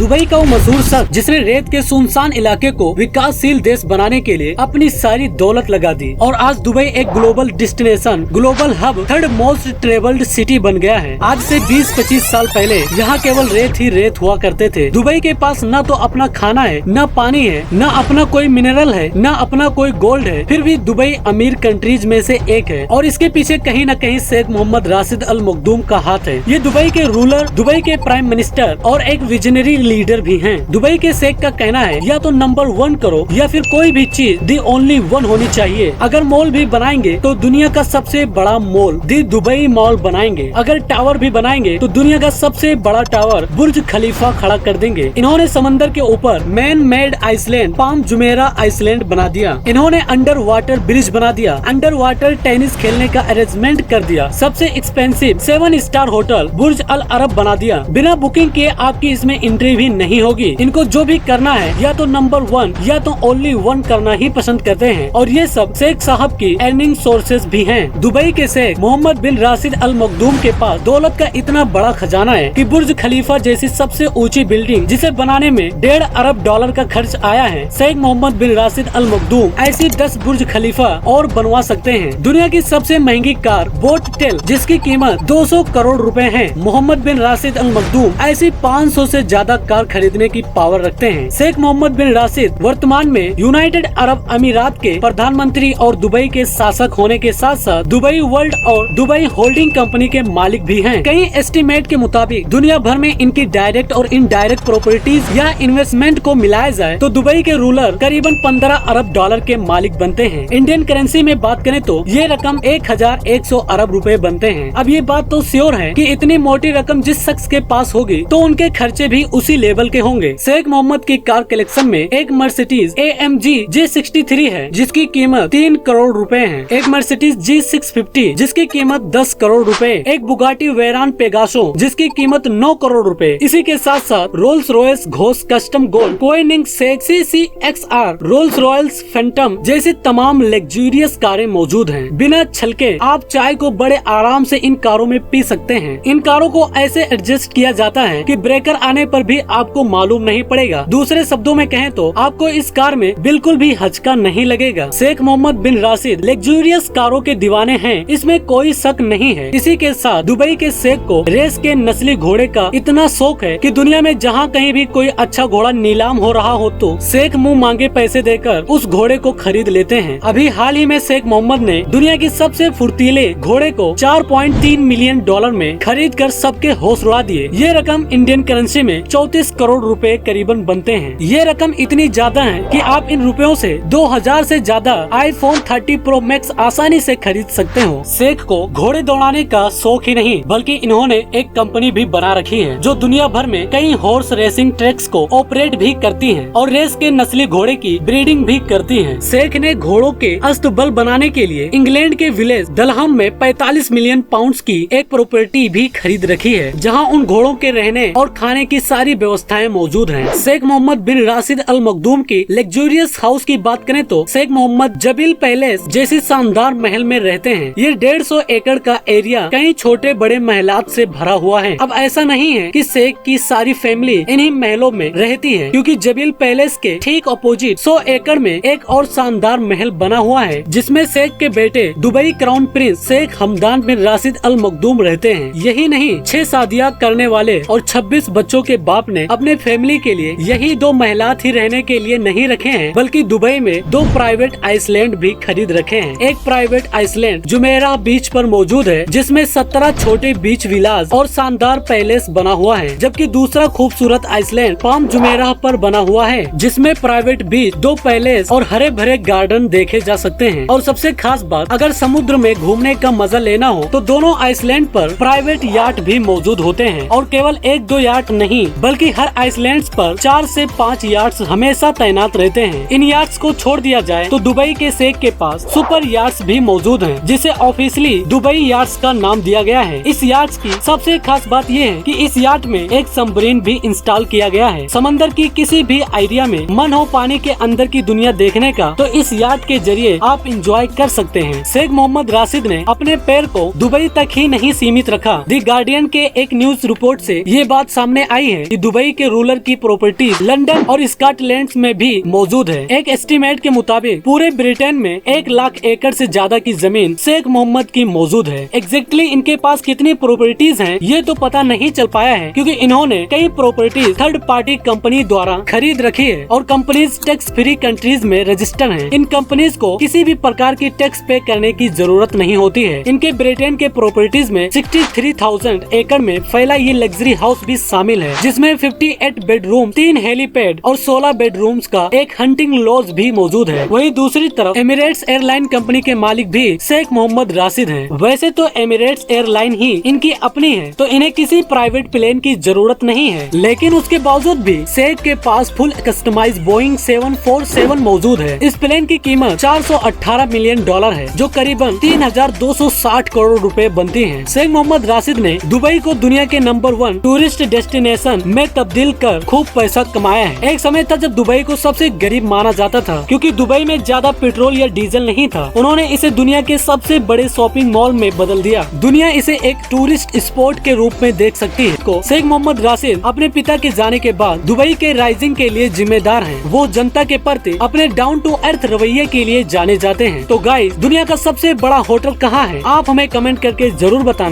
Dubai का वो मशहूर शख्स जिसने रेत के सुनसान इलाके को विकासशील देश बनाने के लिए अपनी सारी दौलत लगा दी और आज दुबई एक global destination, global hub, third most travelled city बन गया है। आज से 20-25 साल पहले यहाँ केवल रेत ही रेत हुआ करते थे। दुबई के पास न तो अपना खाना है, न पानी है, न अपना कोई मिनरल है, न अपना कोई गोल्ड है, फिर भी दुबई अमीर कंट्रीज में से एक है और इसके पीछे कहीं न कहीं शेख मोहम्मद राशिद अल मखदूम का हाथ है। ये दुबई के रूलर, दुबई के प्राइम मिनिस्टर और एक विजनरी लीडर भी हैं। दुबई के शेख का कहना है या तो नंबर 1 करो या फिर कोई भी चीज दी ओनली 1 होनी चाहिए। अगर मॉल भी बनाएंगे तो दुनिया का सबसे बड़ा मॉल दी दुबई मॉल बनाएंगे। अगर टावर भी बनाएंगे तो दुनिया का सबसे बड़ा टावर बुर्ज खलीफा खड़ा कर देंगे। इन्होंने समंदर के ऊपर man made island palm Jumeirah island बना दिया। इन्होंने अंडर वाटर ब्रिज बना दिया, अंडर वाटर टेनिस खेलने का अरेंजमेंट कर दिया, सबसे एक्सपेंसिव 7 स्टार होटल बुर्ज अल अरब बना दिया। बिना बुकिंग किए आपकी इसमें एंट्री भी नहीं होगी। इनको जो भी करना है या तो नंबर 1 या तो ओनली 1 करना ही पसंद करते हैं और ये सब शेख साहब की अर्निंग सोर्सेज भी हैं। दुबई के शेख मोहम्मद बिन राशिद अल मखदूम के पास दौलत का इतना बड़ा खजाना है कि बुर्ज खलीफा जैसी सबसे ऊंची बिल्डिंग जिसे बनाने में $1.5 अरब का खर्च आया है, शेख मोहम्मद बिन राशिद अल मखदूम ऐसी 10 बुर्ज खलीफा और बनवा सकते हैं। दुनिया की सबसे महंगी कार बोट टेल जिसकी कीमत 200 करोड़ रुपए है, मोहम्मद बिन राशिद अल मखदूम ऐसी 500 से ज्यादा कार खरीदने की पावर रखते हैं। शेख मोहम्मद बिन राशिद वर्तमान में यूनाइटेड अरब अमीरात के प्रधानमंत्री और दुबई के शासक होने के साथ साथ दुबई वर्ल्ड और दुबई होल्डिंग कंपनी के मालिक भी हैं। कई एस्टीमेट के मुताबिक दुनिया भर में इनकी डायरेक्ट और इनडायरेक्ट प्रॉपर्टीज या इन्वेस्टमेंट को मिलाया जाए तो दुबई के रूलर करीबन $15 अरब के मालिक बनते हैं। इंडियन करेंसी में बात करें तो ये रकम 1100 अरब रुपए बनते हैं। अब ये बात तो श्योर है कि इतनी मोटी रकम जिस शख्स के पास होगी तो उनके खर्चे भी उसी लेवल के होंगे। शेख मोहम्मद की कार कलेक्शन में एक मर्सिडीज AMG G63 है जिसकी कीमत 3 करोड़ रुपए है, एक मर्सिडीज G650 जिसकी कीमत 10 करोड़ रुपए, एक बुगाटी वेरान पेगासो जिसकी कीमत 9 करोड़ रुपए। इसी के साथ साथ रोल्स रॉयस घोष custom gold Koenigsegg CCXR Rolls Royals Phantom जैसी तमाम लग्जूरियस कारें मौजूद हैं। बिना छलके आप चाय को बड़े आराम से इन कारों में पी सकते हैं। इन कारों को ऐसे एडजस्ट किया जाता है कि ब्रेकर आने पर भी आपको मालूम नहीं पड़ेगा। दूसरे शब्दों में कहें तो आपको इस कार में बिल्कुल भी हचका नहीं लगेगा। शेख मोहम्मद बिन राशिद लग्जूरियस कारों के दीवाने हैं, इसमें कोई शक नहीं है। इसी के साथ दुबई के शेख को रेस के नस्ली घोड़े का इतना शौक है कि दुनिया में जहाँ कहीं भी कोई अच्छा घोड़ा नीलाम हो रहा हो तो शेख मुंह मांगे पैसे देकर उस घोड़े को खरीद लेते हैं। अभी हाल ही में शेख मोहम्मद ने दुनिया की सबसे फुर्तीले घोड़े को $4.3 मिलियन में खरीद कर सबके होश उड़ा दिए। ये रकम इंडियन करेंसी में 34 करोड़ रुपए करीबन बनते हैं। ये रकम इतनी ज्यादा है कि आप इन रुपयों से 2000 से ज्यादा iPhone 30 Pro Max आसानी से खरीद सकते हो। शेख को घोड़े दौड़ाने का शौक ही नहीं बल्कि इन्होंने एक कंपनी भी बना रखी है जो दुनिया भर में कई हॉर्स रेसिंग ट्रैक्स को ऑपरेट भी करती है और रेस के नस्ली घोड़े की ब्रीडिंग भी करती है। शेख ने घोड़ों के अस्तबल बनाने के लिए इंग्लैंड के विलेज डलहम में 45 मिलियन पाउंड्स की एक प्रॉपर्टी भी खरीद रखी है जहां उन घोड़ों के रहने और खाने की सारी व्यवस्थाएं मौजूद हैं। शेख मोहम्मद बिन राशिद अल मखदूम की लग्जूरियस हाउस की बात करें तो शेख मोहम्मद जबील पैलेस जैसी शानदार महल में रहते हैं। ये 150 एकड़ का एरिया कई छोटे बड़े महलात से भरा हुआ है। अब ऐसा नहीं है कि शेख की सारी फैमिली इन्हीं महलों में रहती है क्योंकि जबील पैलेस के ठीक अपोजिट 100 एकड़ में एक और शानदार महल बना हुआ है जिसमें शेख के बेटे Dubai crown prince Sheikh Hamdan bin Rashid Al Maktoum रहते हैं। यही नहीं 6 शादियां करने वाले और 26 बच्चों के बाप ने अपने फैमिली के लिए यही 2 महलात ही रहने के लिए नहीं रखे हैं बल्कि दुबई में 2 प्राइवेट आइसलैंड भी खरीद रखे हैं। एक प्राइवेट आइसलैंड जुमेरा बीच पर मौजूद है जिसमें 17 छोटे बीच विलास और शानदार पैलेस बना हुआ है, जबकि दूसरा खूबसूरत आइसलैंड पाम जुमेरा पर बना हुआ है जिसमें प्राइवेट बीच 2 पैलेस और हरे भरे गार्डन देखे जा सकते हैं। और सबसे खास बात, अगर समुद्र में घूमने का मजा लेना हो तो दोनों आइसलैंड पर प्राइवेट याट भी मौजूद होते हैं और केवल 1-2 याट नहीं बल्कि हर आइसलैंड पर 4 से 5 याट्स हमेशा तैनात रहते हैं। इन याट्स को छोड़ दिया जाए तो दुबई के शेख के पास सुपर याट्स भी मौजूद हैं जिसे ऑफिशियली दुबई याट्स का नाम दिया गया है। इस याट्स की सबसे खास बात ये है कि इस याट में एक सबमरीन भी इंस्टॉल किया गया है। समंदर की किसी भी एरिया में मन हो पानी के अंदर की दुनिया देखने का तो इस याट के जरिए आप इंजॉय कर सकते हैं। शेख मोहम्मद राशिद ने अपने पैर को दुबई तक ही नहीं सीमित रखा। द गार्डियन के एक न्यूज रिपोर्ट से ये बात सामने आई है कि दुबई के रूलर की प्रॉपर्टी लंदन और स्कॉटलैंड में भी मौजूद है। एक एस्टीमेट के मुताबिक पूरे ब्रिटेन में 1 लाख एकड़ से ज्यादा की जमीन शेख मोहम्मद की मौजूद है। एग्जैक्टली इनके पास कितनी प्रॉपर्टीज हैं ये तो पता नहीं चल पाया है, क्योंकि इन्होंने कई प्रॉपर्टीज थर्ड पार्टी कंपनी द्वारा खरीद रखी है और कंपनीज टैक्स फ्री कंट्रीज में रजिस्टर हैं। इन कंपनीज को किसी भी प्रकार की टैक्स पे करने की जरूरत नहीं होती है। इनके ब्रिटेन के प्रॉपर्टीज में 63,000 एकड़ में फैला ये लग्जरी हाउस भी शामिल है, जिसमें 58 बेडरूम, 3 हेलीपैड और 16 बेडरूम्स का एक हंटिंग लॉज भी मौजूद है। वहीं दूसरी तरफ एमिरेट्स एयरलाइन कंपनी के मालिक भी शेख मोहम्मद राशिद हैं। वैसे तो एमिरेट्स एयरलाइन ही इनकी अपनी है, तो इन्हें किसी प्राइवेट प्लेन की जरूरत नहीं है, लेकिन उसके बावजूद भी शेख के पास फुल कस्टमाइज बोइंग 747 मौजूद है। इस प्लेन की कीमत $418 मिलियन है, जो करीबन 3,260 करोड़ रुपए बनती है। शेख मोहम्मद राशिद ने दुबई को दुनिया के नंबर 1 टूरिस्ट डेस्टिनेशन में तब्दील कर खूब पैसा कमाया है। एक समय था जब दुबई को सबसे गरीब माना जाता था, क्योंकि दुबई में ज्यादा पेट्रोल या डीजल नहीं था। उन्होंने इसे दुनिया के सबसे बड़े शॉपिंग मॉल में बदल दिया। दुनिया इसे एक टूरिस्ट स्पॉट के रूप में देख सकती है। शेख मोहम्मद राशिद अपने पिता के जाने के बाद दुबई के राइजिंग के लिए जिम्मेदार हैं। वो जनता के प्रति अपने डाउन टू अर्थ रवैये के लिए जाने जाते हैं। तो गाइस, दुनिया का सबसे बड़ा होटल कहाँ है? आप हमें कमेंट करके जरूर बताना।